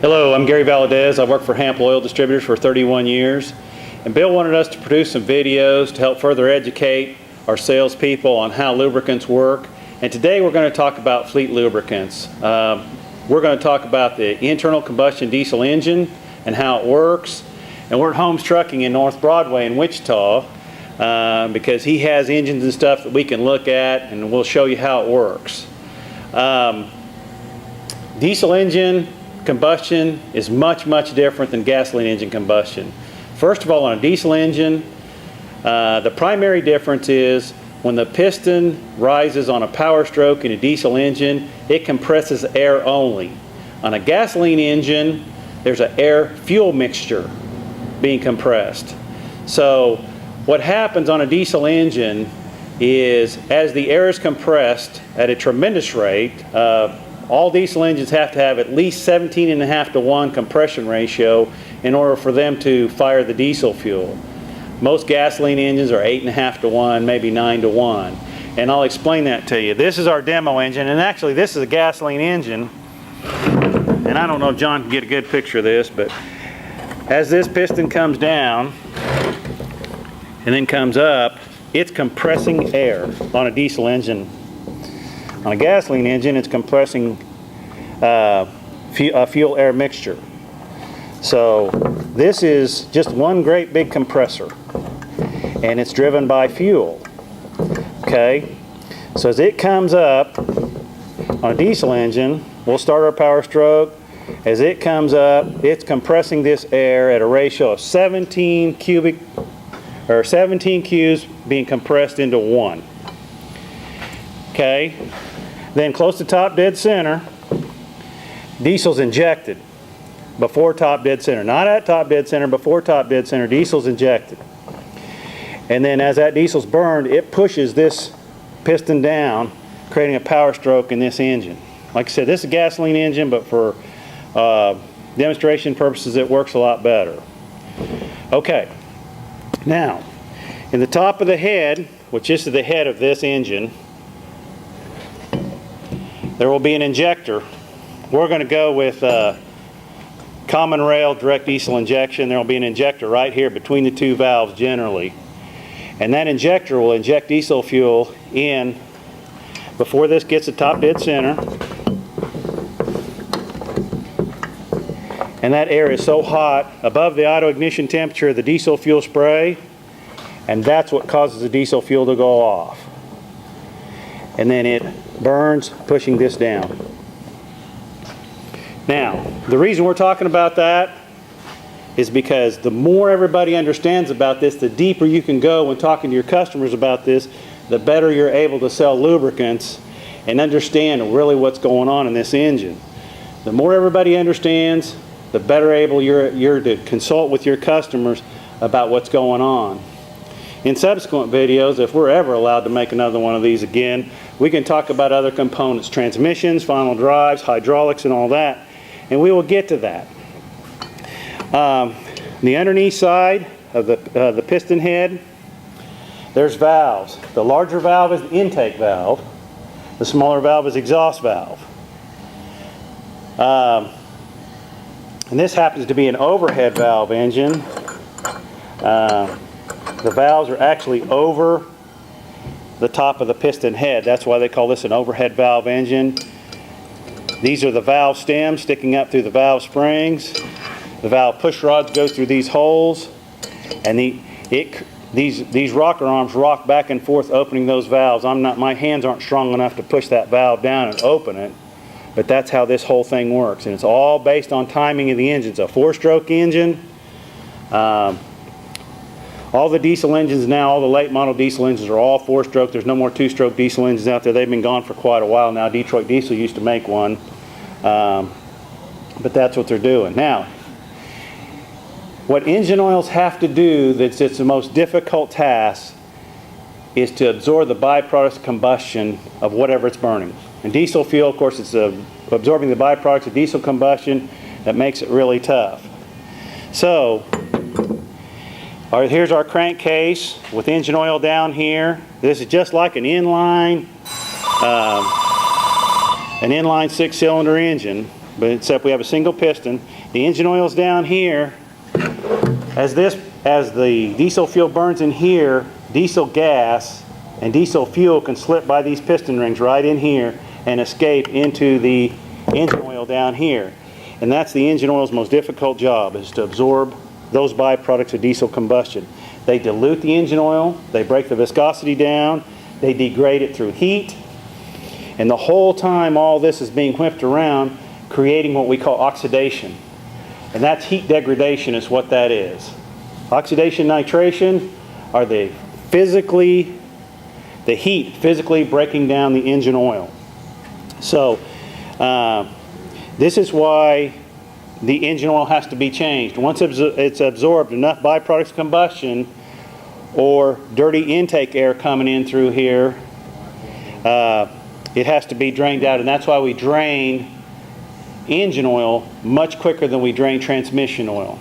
Hello, I'm Gary Valadez. I worked for Hample Oil Distributors for 31 years. And Bill wanted us to produce some videos to help further educate our salespeople on how lubricants work. And today we're going to talk about fleet lubricants. We're going to talk about the internal combustion diesel engine and how it works. And we're at Holmes Trucking in North Broadway in Wichita because he has engines and stuff that we can look at, and we'll show you how it works. Diesel engine combustion is much different than gasoline engine combustion. First of all, on a diesel engine, the primary difference is when the piston rises on a power stroke in a diesel engine, it compresses air only. On a gasoline engine, there's an air-fuel mixture being compressed. So what happens on a diesel engine is as the air is compressed at a tremendous rate, all diesel engines have to have at least 17.5 to 1 compression ratio in order for them to fire the diesel fuel. Most gasoline engines are 8.5 to 1, maybe 9 to 1. And I'll explain that to you. This is our demo engine, and actually this is a gasoline engine. And I don't know if John can get a good picture of this, but as this piston comes down and then comes up, it's compressing air on a diesel engine. On a gasoline engine, it's compressing a fuel-air mixture. So this is just one great big compressor, and it's driven by fuel. Okay, so as it comes up on a diesel engine, we'll start our power stroke. As it comes up, it's compressing this air at a ratio of 17 cubes being compressed into 1. Okay, then close to top dead center, diesel's injected before top dead center. Not at top dead center, before top dead center, diesel's injected. And then as that diesel's burned, it pushes this piston down, creating a power stroke in this engine. Like I said, this is a gasoline engine, but for demonstration purposes, it works a lot better. Okay, now, in the top of the head, which is the head of this engine, there will be an injector. We're going to go with common rail direct diesel injection. There will be an injector right here between the two valves generally. And that injector will inject diesel fuel in before this gets to top dead center. And that air is so hot above the auto ignition temperature of the diesel fuel spray, and that's what causes the diesel fuel to go off. And then it burns, pushing this down. Now, the reason we're talking about that is because the more everybody understands about this, the deeper you can go when talking to your customers about this, the better you're able to sell lubricants and understand really what's going on in this engine. The more everybody understands, the better able you're to consult with your customers about what's going on. In subsequent videos, if we're ever allowed to make another one of these again, we can talk about other components, transmissions, final drives, hydraulics, and all that, and we will get to that. The underneath side of the piston head, there's valves. The larger valve is the intake valve. The smaller valve is exhaust valve. And this happens to be an overhead valve engine. The valves are actually over the top of the piston head. That's why they call this an overhead valve engine. These are the valve stems sticking up through the valve springs. The valve push rods go through these holes, and these rocker arms rock back and forth, opening those valves. My hands aren't strong enough to push that valve down and open it, but that's how this whole thing works, and it's all based on timing of the engine. It's a 4-stroke engine. All the diesel engines now, all the late model diesel engines are all 4-stroke. There's no more 2-stroke diesel engines out there. They've been gone for quite a while now. Detroit Diesel used to make one, but that's what they're doing. Now, what engine oils have to do, it's the most difficult task, is to absorb the byproducts of combustion of whatever it's burning. And diesel fuel, of course, it's absorbing the byproducts of diesel combustion that makes it really tough. So, here's our crankcase with engine oil down here. This is just like an inline 6-cylinder engine. but except we have a single piston. The engine oil's down here. As the diesel fuel burns in here, diesel gas and diesel fuel can slip by these piston rings right in here and escape into the engine oil down here. And that's the engine oil's most difficult job, is to absorb those byproducts of diesel combustion. They dilute the engine oil, they break the viscosity down, they degrade it through heat, and the whole time all this is being whipped around, creating what we call oxidation. And that's heat degradation is what that is. Oxidation, nitration are the heat physically breaking down the engine oil. So this is why the engine oil has to be changed. Once it's absorbed enough byproducts of combustion or dirty intake air coming in through here, it has to be drained out, and that's why we drain engine oil much quicker than we drain transmission oil.